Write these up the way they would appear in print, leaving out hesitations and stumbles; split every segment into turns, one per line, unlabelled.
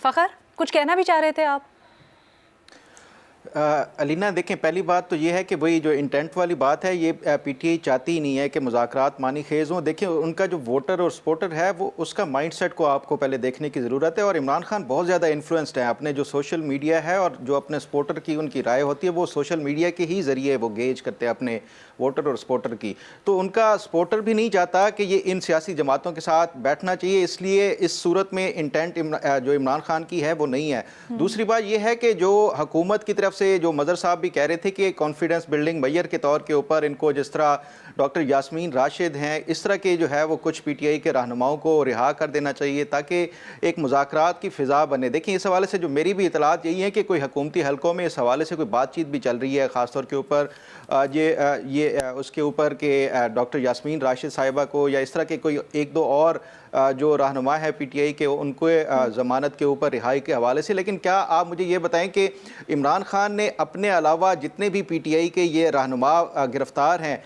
फ़खर, कुछ कहना भी चाह रहे थे आप?
अलीना, देखें, पहली बात तो ये है कि वही जो इंटेंट वाली बात है, ये पीटीआई चाहती ही नहीं है कि मुज़ाकरात मानी खेज़ हों। देखिए, उनका जो वोटर और सपोर्टर है वो उसका माइंडसेट को आपको पहले देखने की ज़रूरत है। और इमरान खान बहुत ज़्यादा इन्फ्लुएंस्ड है अपने जो सोशल मीडिया है, और जो अपने सपोर्टर की उनकी राय होती है वो सोशल मीडिया के ही ज़रिए वो गेज करते हैं अपने वोटर और सपोर्टर की। तो उनका सपोर्टर भी नहीं चाहता कि ये इन सियासी जमातों के साथ बैठना चाहिए, इसलिए इस सूरत में इंटेंट जो इमरान खान की है वो नहीं है। दूसरी बात यह है कि जो हुकूमत की तरफ से जो मज़र साहब भी कह रहे थे कि कॉन्फिडेंस बिल्डिंग मैयर के तौर के ऊपर इनको, जिस तरह डॉक्टर यास्मीन राशिद हैं, इस तरह के जो है वो कुछ पीटीआई के रहनुमाओं को रिहा कर देना चाहिए ताकि एक मुज़ाकरात की फ़िज़ा बने। देखिए, इस हवाले से जो मेरी भी इतलात यही है कि कोई हुकूमती हलकों में इस हवाले से कोई बातचीत भी चल रही है, ख़ासतौर के ऊपर ये उसके ऊपर के डॉक्टर यास्मीन राशिद साहिबा को या इस तरह के कोई एक दो और जो रहनुमा है पीटीआई के, उनको ज़मानत के ऊपर रिहाई के हवाले से। लेकिन क्या आप मुझे ये बताएं कि इमरान खान ने अपने अलावा जितने भी पीटीआई के ये रहनुमा गिरफ्तार हैं,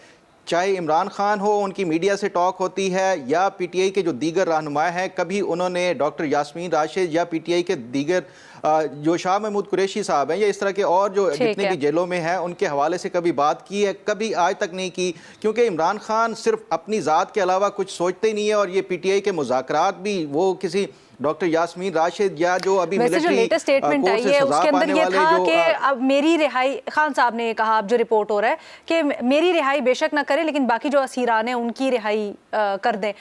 चाहे इमरान खान हो, उनकी मीडिया से टॉक होती है, या पीटीआई के जो दीगर रहनुमा हैं, कभी उन्होंने डॉक्टर यास्मीन राशिद या पीटीआई के दीगर जो शाह महमूद कुरैशी साहब हैं या इस तरह के और जो जितने भी जेलों में हैं उनके हवाले से कभी बात की है? कभी आज तक नहीं की, क्योंकि इमरान खान सिर्फ अपनी ज़ात के अलावा कुछ सोचते ही नहीं है। और ये पीटीआई के मुज़ाकरात भी वो किसी डॉक्टर यास्मीन राशिद या जो अभी
जो लेटेस्ट स्टेटमेंट आई है उसके अंदर ये था कि अब मेरी रिहाई, खान साहब ने कहा, अब जो रिपोर्ट हो रहा है कि मेरी रिहाई बेशक ना करें लेकिन बाकी जो असीरान हैं उनकी रिहाई कर दें।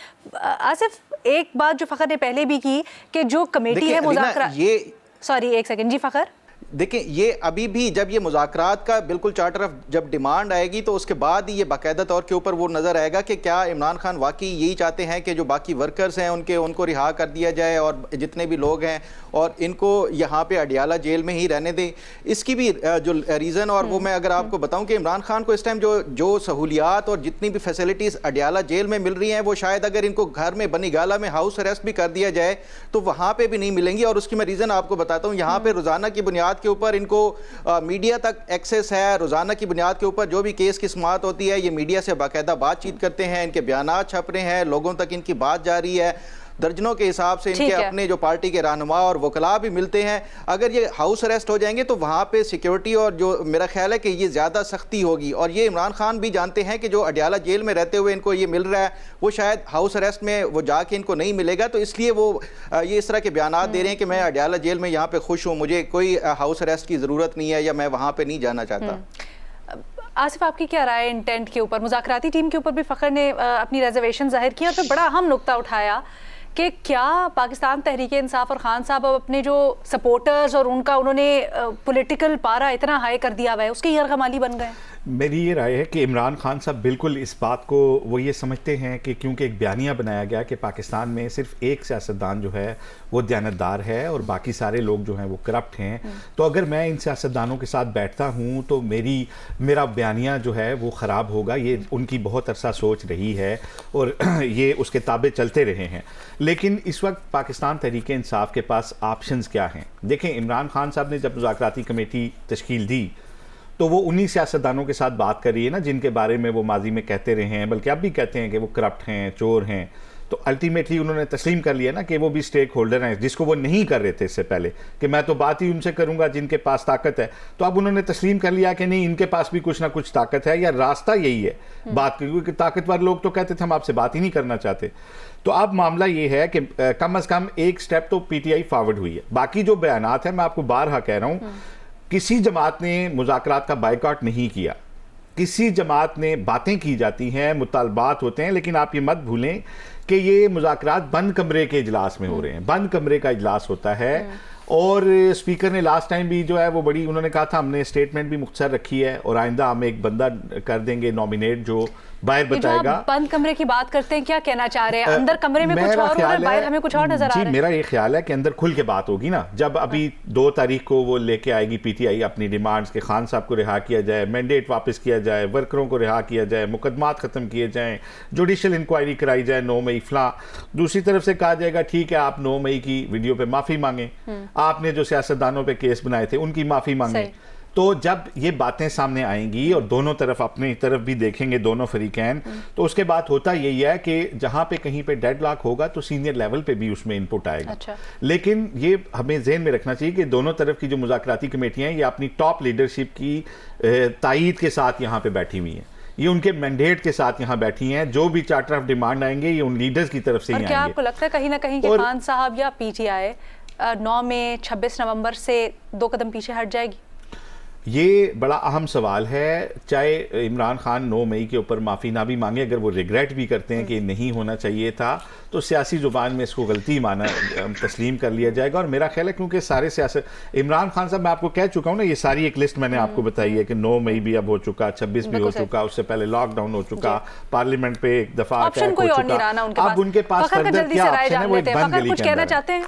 आसिफ, एक बात जो फ़खर ने पहले भी की कि जो कमेटी है मुज़ाकरा, सॉरी एक सेकंड जी फ़खर,
देखिए, ये अभी भी जब ये मुज़ाकरात का बिल्कुल चार्टर ऑफ जब डिमांड आएगी तो उसके बाद ही ये बाकायदा तौर के ऊपर वो नज़र आएगा कि क्या इमरान खान वाकई यही चाहते हैं कि जो बाकी वर्कर्स हैं उनको रिहा कर दिया जाए और जितने भी लोग हैं और इनको यहाँ पे अडियाला जेल में ही रहने दें। इसकी भी जो रीज़न, और वो मैं अगर आपको बताऊँ कि इमरान खान को इस टाइम जो सहूलियात और जितनी भी फैसिलिटीज़ अडियाला जेल में मिल रही हैं वो शायद अगर इनको घर में बनीगाला में हाउस अरेस्ट भी कर दिया जाए तो वहाँ पर भी नहीं मिलेंगी। और उसकी मैं रीज़न आपको बताता हूँ। यहाँ पर रोज़ाना की बुनियाद के ऊपर इनको मीडिया तक एक्सेस है। रोज़ाना की बुनियाद के ऊपर जो भी केस की समाअत होती है ये मीडिया से बाकायदा बातचीत करते हैं, इनके बयानात छप रहे हैं, लोगों तक इनकी बात जा रही है। दर्जनों के हिसाब से इनके अपने जो पार्टी के रहनुमा और वकला भी मिलते हैं। अगर ये हाउस अरेस्ट हो जाएंगे तो वहाँ पे सिक्योरिटी और जो मेरा ख्याल है कि ये ज़्यादा सख्ती होगी। और ये इमरान खान भी जानते हैं कि जो अडियाला जेल में रहते हुए इनको ये मिल रहा है वो शायद हाउस अरेस्ट में वो जाके इनको नहीं मिलेगा। तो इसलिए वो ये इस तरह के बयानात दे रहे हैं कि मैं अडियाला जेल में यहाँ पर खुश हूँ, मुझे कोई हाउस अरेस्ट की ज़रूरत नहीं है या मैं वहाँ पर नहीं जाना चाहता।
आसिफ, आपकी क्या राय इंटेंट के ऊपर? मुज़ाकराती टीम के ऊपर भी फ़खर ने अपनी रिजर्वेशन जाहिर की और फिर बड़ा अहम नुक्ता उठाया कि क्या पाकिस्तान तहरीक-ए-इंसाफ और खान साहब अब अपने जो सपोर्टर्स और उन्होंने पॉलिटिकल पारा इतना हाई कर दिया हुआ है उसके यरगमाली बन गए।
मेरी ये राय है कि इमरान खान साहब बिल्कुल इस बात को वो ये समझते हैं कि क्योंकि एक बयानिया बनाया गया कि पाकिस्तान में सिर्फ एक सियासतदान जो है वो दयानतदार है और बाकी सारे लोग जो हैं वो करप्ट हैं, तो अगर मैं इन सियासतदानों के साथ बैठता हूँ तो मेरा बयानिया जो है वो ख़राब होगा। ये उनकी बहुत अरसा सोच रही है और ये उसके ताबे चलते रहे हैं। लेकिन इस वक्त पाकिस्तान तहरीक-ए-इंसाफ के पास ऑप्शंस क्या हैं? देखें, इमरान खान साहब ने जब मुज़ाकराती कमेटी तश्कील दी तो वो उन्हीं सियासतदानों के साथ बात कर रही है ना जिनके बारे में वो माजी में कहते रहे हैं, बल्कि अब भी कहते हैं कि वो करप्ट हैं, चोर हैं। तो अल्टीमेटली उन्होंने तस्लीम कर लिया ना कि वो भी स्टेक होल्डर हैं, जिसको वो नहीं कर रहे थे इससे पहले, कि मैं तो बात ही उनसे करूंगा जिनके पास ताकत है। तो अब उन्होंने तस्लीम कर लिया कि नहीं, इनके पास भी कुछ ना कुछ ताकत है या रास्ता यही है बात, क्योंकि ताकतवर लोग तो कहते थे हम आपसे बात ही नहीं करना चाहते। तो अब मामला ये है कि कम अज़ कम एक स्टेप तो पीटीआई फॉरवर्ड हुई है। बाकी जो बयानात है, मैं आपको बारहा कह रहा हूँ, किसी जमात ने मुज़ाकरात का बायकॉट नहीं किया। किसी जमात ने बातें की जाती हैं, मुतालबात होते हैं, लेकिन आप ये मत भूलें कि ये मुज़ाकरात बंद कमरे के इजलास में हो रहे हैं। बंद कमरे का इजलास होता है और स्पीकर ने लास्ट टाइम भी जो है वो बड़ी, उन्होंने कहा था हमने स्टेटमेंट भी मुख्तसर रखी है और आइंदा हम एक बंदा कर देंगे नॉमिनेट जो बाहर बताएगा।
बंद कमरे की बात करते हैं, क्या कहना चाह रहे हैं? अंदर कमरे में कुछ और हो रहा है, बाहर हमें कुछ और नजर आ रहा है।
मेरा ये ख्याल है कि अंदर खुल के बात होगी ना, जब अभी 2 तारीख को वो लेके आएगी पीटीआई अपनी डिमांड्स के खान साहब को रिहा किया जाए, मैंडेट वापस किया जाए, वर्करों को रिहा किया जाए, मुकदमात खत्म किए जाएं, जुडिशल इंक्वायरी कराई जाए 9 मई फला। दूसरी तरफ से कहा जाएगा ठीक है आप 9 मई की वीडियो पे माफी मांगे, आपने जो सियासतदानों पे केस बनाए थे उनकी माफी मांगे। तो जब ये बातें सामने आएंगी और दोनों तरफ अपनी तरफ भी देखेंगे दोनों फरीकैन, तो उसके बाद होता यही है कि जहां पे कहीं पे डेडलॉक होगा तो सीनियर लेवल पे भी उसमें इनपुट आएगा।
अच्छा।
लेकिन ये हमें ज़हन में रखना चाहिए कि दोनों तरफ की जो मुज़ाकराती कमेटियां हैं ये अपनी टॉप लीडरशिप की तायीद के साथ यहाँ पे बैठी हुई हैं, ये उनके मैंडेट के साथ यहाँ बैठी हैं। जो भी चार्टर ऑफ डिमांड आएंगे ये उन लीडर्स की तरफ से ही
और
आएंगे।
क्या आपको लगता है कहीं ना कहीं कि खान साहब या पीटीआई 9 मई 26 नवंबर से 2 कदम पीछे हट जाएगी?
ये बड़ा अहम सवाल है। चाहे इमरान खान 9 मई के ऊपर माफ़ी ना भी मांगे, अगर वो रिग्रेट भी करते हैं कि नहीं होना चाहिए था, तो सियासी जुबान में इसको गलती माना तस्लीम कर लिया जाएगा। और मेरा ख्याल है क्योंकि सारे सियासत इमरान खान साहब, मैं आपको कह चुका हूँ ना, ये सारी एक लिस्ट मैंने आपको बताई है कि 9 मई भी अब हो चुका, 26 भी हो चुका, उससे पहले लॉकडाउन हो चुका, पार्लियामेंट पे एक दफा
ऑप्शन कोई और नहीं रहा ना उनके पास।
अब उनके पास फर्दर क्या ऑप्शन है? वो एक बंद गली
कुछ
के
कहना
अंदर है।
चाहते हैं?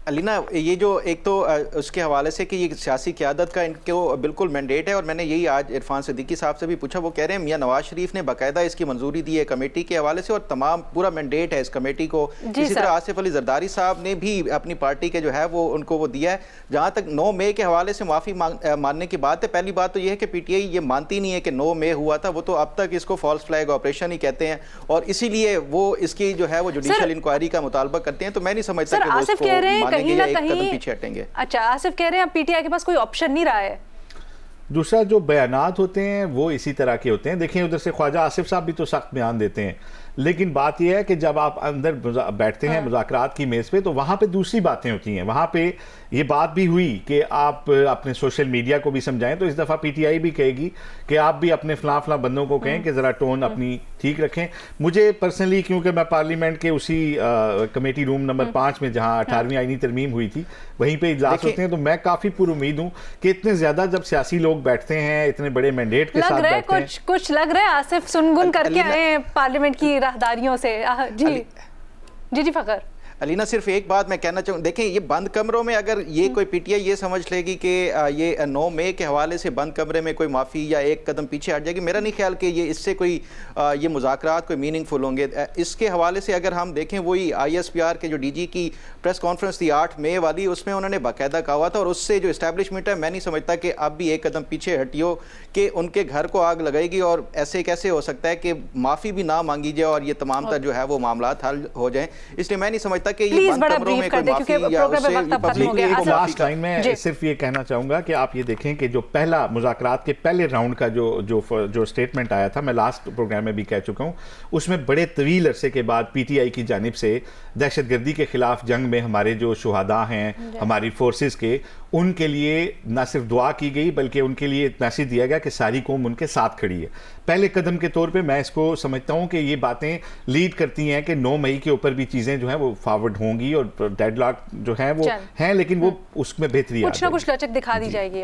अलीना, ये जो एक तो उसके हवाले से कि ये सियासी क़यादत का इनको बिल्कुल मैंडेट है, और मैंने यही आज इरफान सिद्दीकी साहब से भी पूछा, वो कह रहे हैं मियां नवाज शरीफ ने बाकायदा इसकी मंजूरी दी है कमेटी के हवाले से और तमाम पूरा मैंडेट है इस कमेटी को। इसी तरह आसिफ अली जरदारी साहब ने भी अपनी पार्टी के जो है वो उनको वो दिया है। जहाँ तक 9 मई के हवाले से माफ़ी मानने की बात है, पहली बात तो ये है कि पीटीआई ये मानती नहीं है कि 9 मई हुआ था, वो तो अब तक इसको फॉल्स फ्लैग ऑपरेशन ही कहते हैं, और इसीलिए वो इसकी जो है वो जुडिशियल इंक्वायरी का मुतालबा करते हैं। तो मैं नहीं समझता कि वो इसको मानेंगे या एक कदम पीछे हटेंगे।
अच्छा, आसिफ कह रहे हैं अब पीटीआई के पास कोई ऑप्शन नहीं रहा है।
दूसरा, जो बयानात होते हैं वो इसी तरह के होते हैं। देखिए, उधर से ख्वाजा आसिफ साहब भी तो सख्त बयान देते हैं, लेकिन बात यह है कि जब आप अंदर बैठते हैं मुज़ाकरात की मेज़ पे, तो वहाँ पे दूसरी बातें होती हैं। वहाँ पे ये बात भी हुई कि आप अपने सोशल मीडिया को भी समझाएं, तो इस दफ़ा पीटीआई भी कहेगी कि आप भी अपने फलां बंदों को कहें कि ज़रा टोन अपनी ठीक रखें। मुझे पर्सनली, क्योंकि मैं पार्लियामेंट के उसी कमेटी रूम नंबर 5 में जहाँ 18वीं आईनी तरमीम हुई थी, वहीं पे इजलास होते हैं, तो मैं काफ़ी पुरुमीद हूँ कि इतने ज़्यादा जब सियासी लोग बैठते हैं, इतने बड़े मैंडेट के साथ बैठते हैं,
कुछ लग रहा है आसिफ सुनगुन करके आए हैं पार्लियामेंट की राहदारियों से। जी फ़खर।
अलीना, सिर्फ एक बात मैं कहना चाहूँ, देखें ये बंद कमरों में अगर ये कोई पीटीआई ये समझ लेगी कि ये 9 मई के हवाले से बंद कमरे में कोई माफ़ी या एक कदम पीछे हट जाएगी, मेरा नहीं ख्याल कि ये इससे कोई ये मुज़ाकरात कोई मीनिंगफुल होंगे। इसके हवाले से अगर हम देखें, वही ISPR के जो DG की प्रेस कॉन्फ्रेंस थी 8 मई वाली, उसमें उन्होंने बाकायदा कहा हुआ था, और उससे जो इस्टेब्लिशमेंट है, मैं नहीं समझता कि अब भी एक कदम पीछे हटी हो कि उनके घर को आग लगाएगी। और ऐसे कैसे हो सकता है कि माफ़ी भी ना मांगी जाए और ये तमाम जो है वो मामला हल हो जाए। इसलिए मैं नहीं समझता कि ये
लास्ट लाइन में सिर्फ ये कहना चाहूंगा कि आप ये देखें कि जो पहला मुज़ाकरात के पहले राउंड का जो स्टेटमेंट आया था, मैं लास्ट प्रोग्राम में भी कह चुका हूं, उसमें बड़े तवील अरसे के बाद पीटीआई की जानिब से दहशतगर्दी के खिलाफ जंग में हमारे जो शुहदा हैं हमारी फोर्सेस के, उनके लिए न सिर्फ दुआ की गई बल्कि उनके लिए मैसेज दिया गया कि सारी कौम उनके साथ खड़ी है। पहले कदम के तौर पे मैं इसको समझता हूं कि ये बातें लीड करती हैं कि 9 मई के ऊपर भी चीज़ें जो हैं वो फॉरवर्ड होंगी और डेडलॉक जो है वो हैं, लेकिन वो उसमें बेहतरी
कुछ ना कुछ लचक दिखा दी जाएगी।